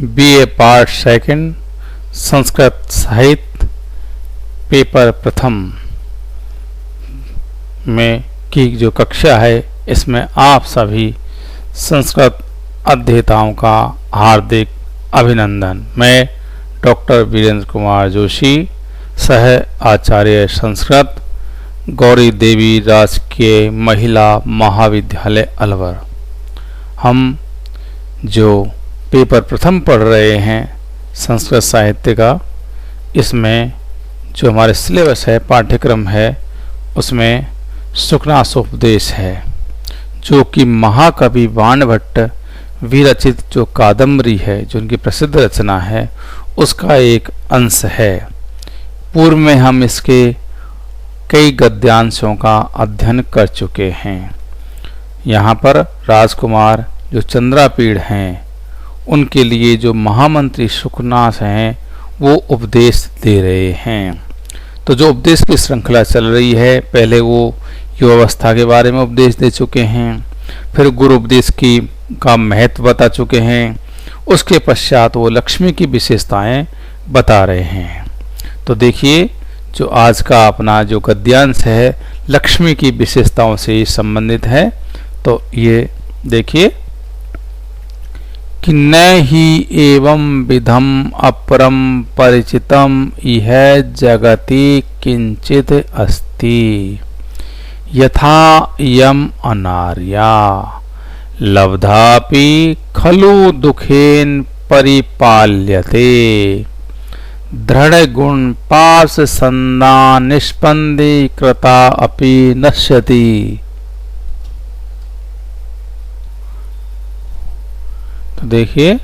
BA part second Sanskrit साहित्य paper प्रथम में की जो कक्षा है इसमें आप सभी संस्कृत अध्येताओं का हार्दिक अभिनंदन। मैं डॉक्टर वीरेंद्र कुमार जोशी, सह आचार्य संस्कृत, गौरी देवी राजकीय महिला महाविद्यालय अलवर। हम जो पेपर प्रथम पढ़ रहे हैं संस्कृत साहित्य का, इसमें जो हमारे सिलेबस है, पाठ्यक्रम है, उसमें सुखनासोपदेश है जो कि महाकवि बाणभट्ट विरचित जो कादम्बरी है, जो उनकी प्रसिद्ध रचना है, उसका एक अंश है। पूर्व में हम इसके कई गद्यांशों का अध्ययन कर चुके हैं। यहाँ पर राजकुमार जो चंद्रापीड़ हैं उनके लिए जो महामंत्री सुखनास हैं वो उपदेश दे रहे हैं। तो जो उपदेश की श्रृंखला चल रही है, पहले वो युवावस्था के बारे में उपदेश दे चुके हैं, फिर गुरु उपदेश की का महत्व बता चुके हैं, उसके पश्चात वो लक्ष्मी की विशेषताएं बता रहे हैं। तो देखिए, जो आज का अपना जो गद्यांश है लक्ष्मी की विशेषताओं से संबंधित है। तो ये देखिए कि न ही एवं विधम अपरम परिचितम इह जगति किंचित अस्ति यथा यम अनार्या लब्धापि खलु दुखेन परिपाल्यते दृढ़ गुण पार्श संदान निष्पन्दी कृता अपि नश्यति। तो देखिए,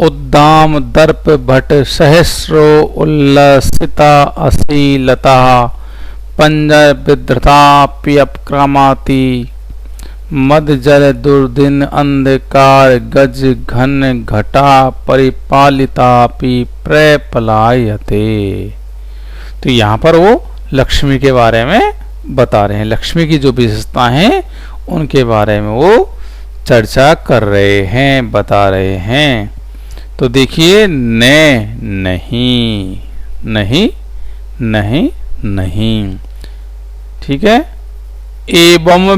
उद्दाम दर्प भट सहस्रो उल्लसिता असीलता पंजर विद्रताप्यपक्रमाति मद जल दुर्दिन अंधकार गज घन घटा परिपालितापि प्रपलायते। तो यहाँ पर वो लक्ष्मी के बारे में बता रहे हैं, लक्ष्मी की जो विशेषता हैं उनके बारे में वो चर्चा कर रहे हैं, बता रहे हैं। तो देखिए, नहीं नहीं नहीं नहीं, ठीक है। एवं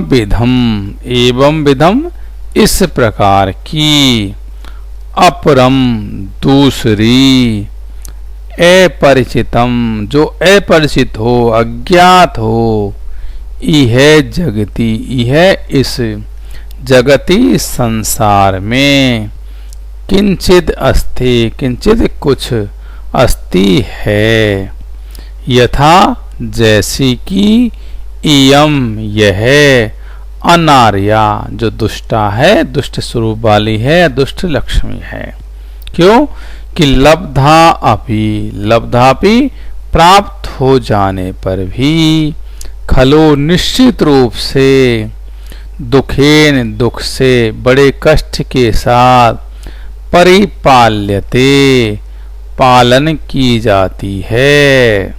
विधम इस प्रकार की, अपरम दूसरी, अपरिचितम जो अपरिचित हो, अज्ञात हो, इह जगति इह इस जगति संसार में, किंचित अस्ति किंचित कुछ, अस्ति है, यथा जैसी कि, इयम यह, अनार्या जो दुष्टा है, दुष्ट स्वरूप वाली है, दुष्ट लक्ष्मी है। क्यों कि लब्धापि प्राप्त हो जाने पर भी, खलो निश्चित रूप से, दुखेन दुख से, बड़े कष्ट के साथ, परिपाल्यते पालन की जाती है।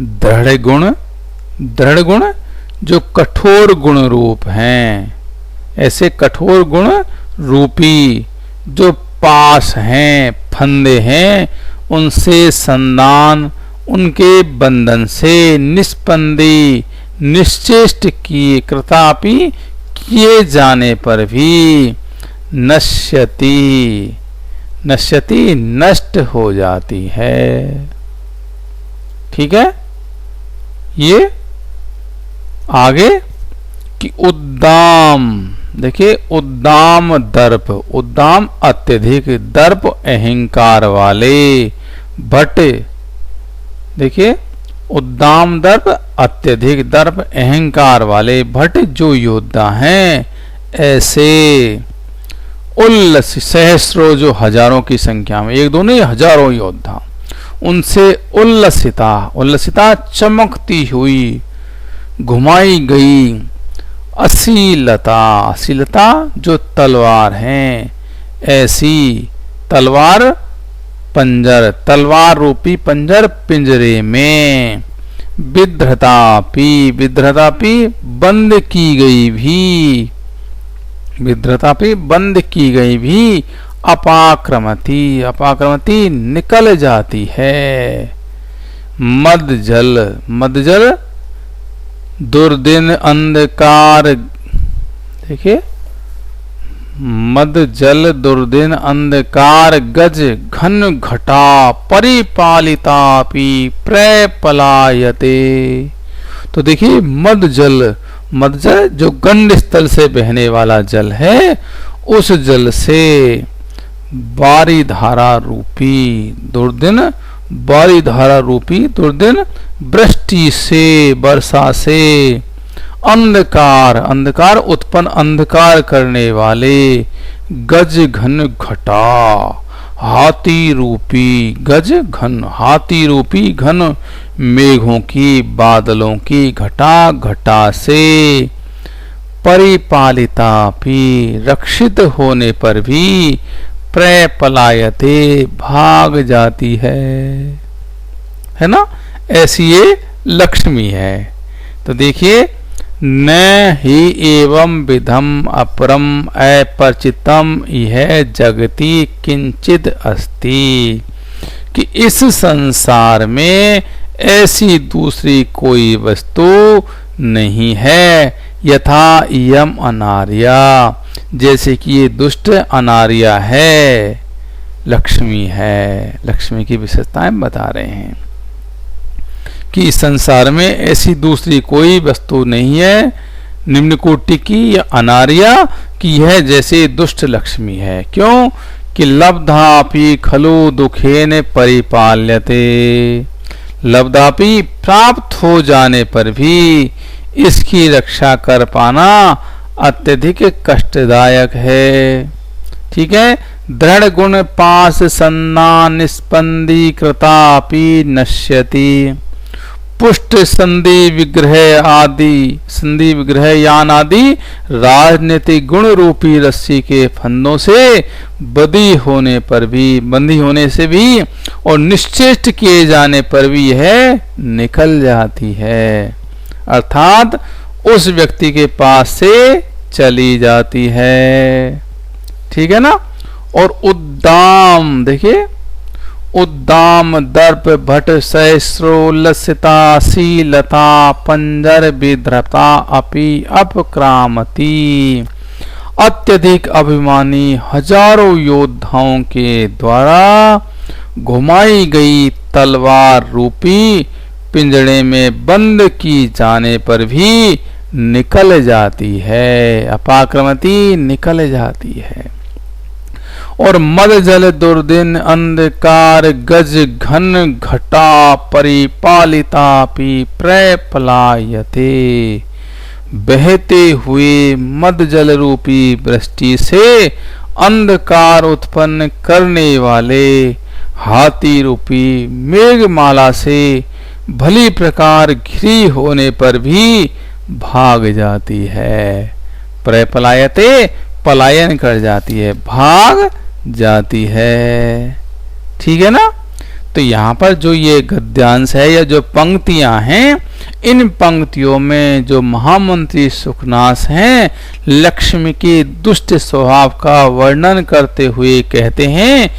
दृढ़ गुण जो कठोर गुण रूप हैं, ऐसे कठोर गुण रूपी जो पास हैं, फंदे हैं, उनसे संदान, उनके बंधन से, निष्पंदी निश्चेष्ट किए, कृतापि किए जाने पर भी, नश्यति नष्ट हो जाती है। ठीक है। ये आगे कि उद्दाम, देखिए उद्दाम दर्प, उद्दाम अत्यधिक, दर्प अहंकार वाले, भट, देखिए उद्दाम दर्प अत्यधिक, दर्प अहंकार वाले भट जो योद्धा हैं, ऐसे उल्लस सहस्रों जो हजारों की संख्या में, एक दो नहीं हजारों योद्धा, उनसे उल्लसिता चमकती हुई, घुमाई गई, असीलता जो तलवार हैं, ऐसी तलवार पंजर, तलवार रूपी पंजर पिंजरे में, विद्रतापि बंद की गई भी, विद्रतापि बंद की गई भी अपाक्रमति, अपाक्रमति निकल जाती है। मद जल, मद जल दुर्दिन अंधकार, देखिए मद जल दुर्दिन अंधकार गज घन घटा परिपालितापि प्रपलायते। तो देखिए मद जल, मद जल जो गंड स्थल से बहने वाला जल है, उस जल से बारी धारा रूपी दुर्दिन, बारी धारा रूपी दुर्दिन वृष्टि से, वर्षा से अंधकार, अंधकार उत्पन्न, अंधकार करने वाले गज घन घटा, हाथी रूपी गज घन, हाथी रूपी घन मेघों की, बादलों की घटा, घटा से परिपालिता भी, रक्षित होने पर भी प्रपलायते भाग जाती है ना। ऐसी ये लक्ष्मी है। तो देखिए न ही एवं विधम अपरम अपरिचितम यह जगति किंचित अस्ति, कि इस संसार में ऐसी दूसरी कोई वस्तु नहीं है। यथा यम अनार्या, जैसे कि ये दुष्ट अनार्या है, लक्ष्मी है। लक्ष्मी की विशेषताएं बता रहे हैं कि इस संसार में ऐसी दूसरी कोई वस्तु नहीं है निम्न कोटि की या अनार्या, कि यह जैसे दुष्ट लक्ष्मी है। क्यों कि लब्धापि खलु दुखेन परिपाल्यते, लब्धापि प्राप्त हो जाने पर भी इसकी रक्षा कर पाना अत्यधिक कष्टदायक है। ठीक है। दृढ़ गुण पास सन्ना निस्पंदी कृतापि नश्यति, पुष्ट संधि विग्रह आदि, संधि विग्रह यान आदि राजनीतिक गुण रूपी रस्सी के फंदों से बंधी होने पर भी, बंधी होने से भी और निश्चेष्ट किए जाने पर भी यह निकल जाती है, अर्थात उस व्यक्ति के पास से चली जाती है। ठीक है ना। और उद्दाम, देखिए उद्दाम दर्प भट सहस्रोल्लसिता शीलता पंजर विध्रता अपि अपक्रामती, अत्यधिक अभिमानी हजारों योद्धाओं के द्वारा घुमाई गई तलवार रूपी पिंजड़े में बंद की जाने पर भी निकल जाती है, अपाक्रमती निकल जाती है। और मद जल दुर्दिन अंधकार गज घन घटा परिपालितापि प्रपलायते, बहते हुए मद जल रूपी वृष्टि से अंधकार उत्पन्न करने वाले हाथी रूपी मेघमाला से भली प्रकार घिरी होने पर भी भाग जाती है। प्रपलायते पलायन कर जाती है, भाग जाती है। ठीक है ना। तो यहाँ पर जो ये गद्यांश है या जो पंक्तियां हैं, इन पंक्तियों में जो महामंत्री सुखनास हैं लक्ष्मी के दुष्ट स्वभाव का वर्णन करते हुए कहते हैं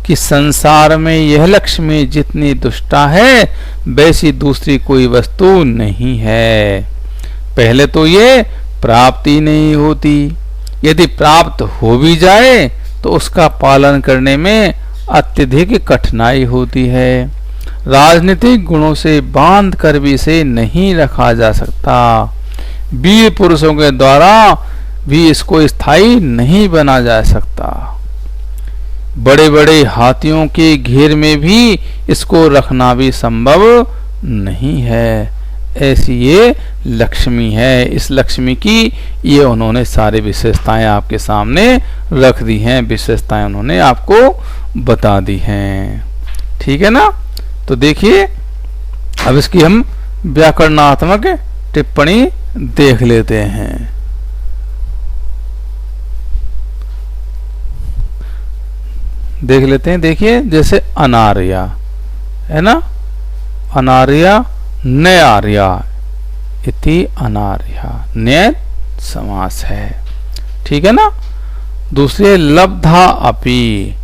कि संसार में यह लक्ष्मी जितनी दुष्टा है वैसी दूसरी कोई वस्तु नहीं है। पहले तो ये प्राप्ति नहीं होती, यदि प्राप्त हो भी जाए तो उसका पालन करने में अत्यधिक कठिनाई होती है। राजनीतिक गुणों से बांध कर भी इसे नहीं रखा जा सकता, वीर पुरुषों के द्वारा भी इसको स्थायी नहीं बना जा सकता, बड़े बड़े हाथियों के घेर में भी इसको रखना भी संभव नहीं है। ऐसी ये लक्ष्मी है। इस लक्ष्मी की ये उन्होंने सारी विशेषताएं आपके सामने रख दी हैं, विशेषताएं उन्होंने आपको बता दी हैं। ठीक है ना। तो देखिए अब इसकी हम व्याकरणात्मक टिप्पणी देख लेते हैं। देख लेते हैं। देखिए जैसे अनार्या है ना, अनार्या न आर्या इति अनार्या, न्याय समास है। ठीक है ना। दूसरे लब्धा अपि,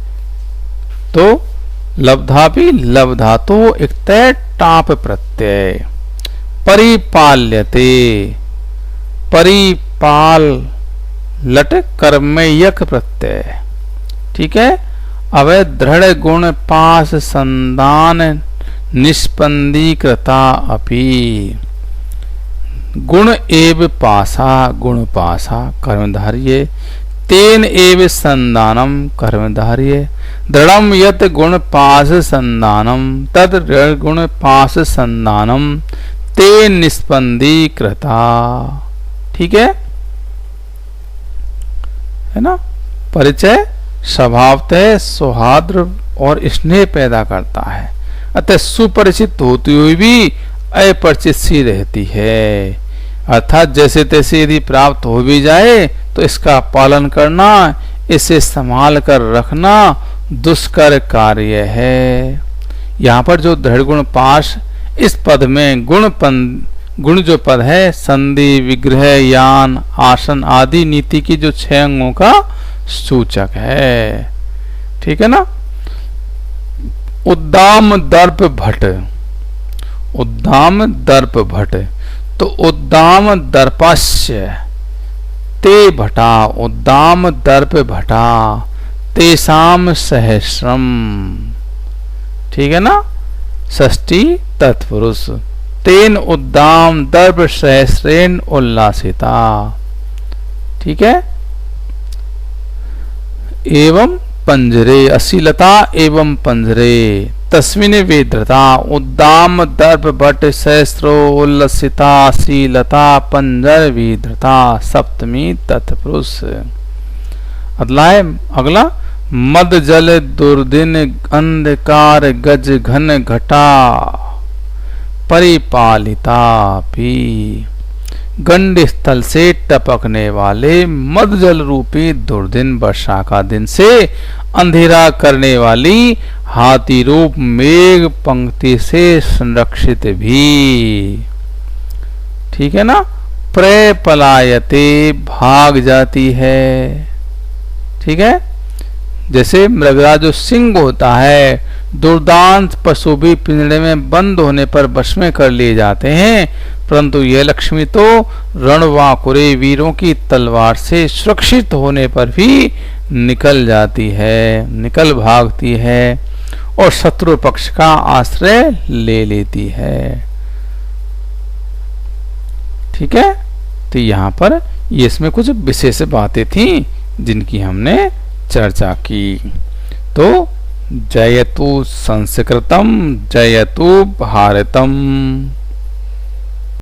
तो लब्धापि लब्धा तो एक तय टाप प्रत्यय। परिपाल्यते, परिपाल लट कर्मयक प्रत्यय, ठीक है। अब दृढ़ गुण पास संदान निष्पंदीकृता अपि, गुण एव पासा, गुण पासा कर्मधार्य, तेन एव संदानम कर्मधार्य, दृढ़म यत गुण पास संदानम तद गुण पास संदानम ते निष्पंदीकृता, ठीक है ना। परिचय स्वभावतः सौहार्द और स्नेह पैदा करता है, अतः सुपरिचित होती हुई भी अपरिचित सी रहती है। अर्थात जैसे तैसे यदि प्राप्त हो भी जाए तो इसका पालन करना, इसे संभाल कर रखना दुष्कर कार्य है। यहाँ पर जो दृढ़ गुण पाश, इस पद में गुण जो पद है संधि, विग्रह, यान, आसन आदि नीति की जो 6 अंगों का सूचक है, ठीक है ना। उद्दाम दर्प भट, उद्दाम दर्प भट, तो उद्दाम दर्पास्य ते भटा, उद्दाम दर्प भटा तेसाम सहस्रम, ठीक है ना। षष्ठी तत्पुरुष, तेन उद्दाम दर्प सहस्रेन उल्लासिता, ठीक है। एवं पंजरे, अशीलता एवं पंजरे, तस्मिन वेद्रता उद्दाम दर्प भट सहस्रो उल्लसिता अशीलता पंजर वेद्रता, सप्तमी तत्पुरुष। अगला मद जल दुर्दिन अंधकार गज घन घटा परिपालिता भी, गंड स्थल से टपकने वाले मद जल रूपी दुर्दिन वर्षा का दिन से अंधेरा करने वाली हाथी रूप मेघ पंक्ति से संरक्षित भी, ठीक है ना। प्रपलायते भाग जाती है, ठीक है। जैसे मृगराज जो सिंह होता है, दुर्दांत पशु भी पिंजड़े में बंद होने पर वश में कर लिए जाते हैं, परंतु यह लक्ष्मी तो रणवाकुरे वीरों की तलवार से सुरक्षित होने पर भी निकल जाती है, निकल भागती है और शत्रु पक्ष का आश्रय ले लेती है, ठीक है। तो यहाँ पर ये इसमें कुछ विशेष बातें थी जिनकी हमने चर्चा की। तो जयतु संस्कृतम जयतु भारतम।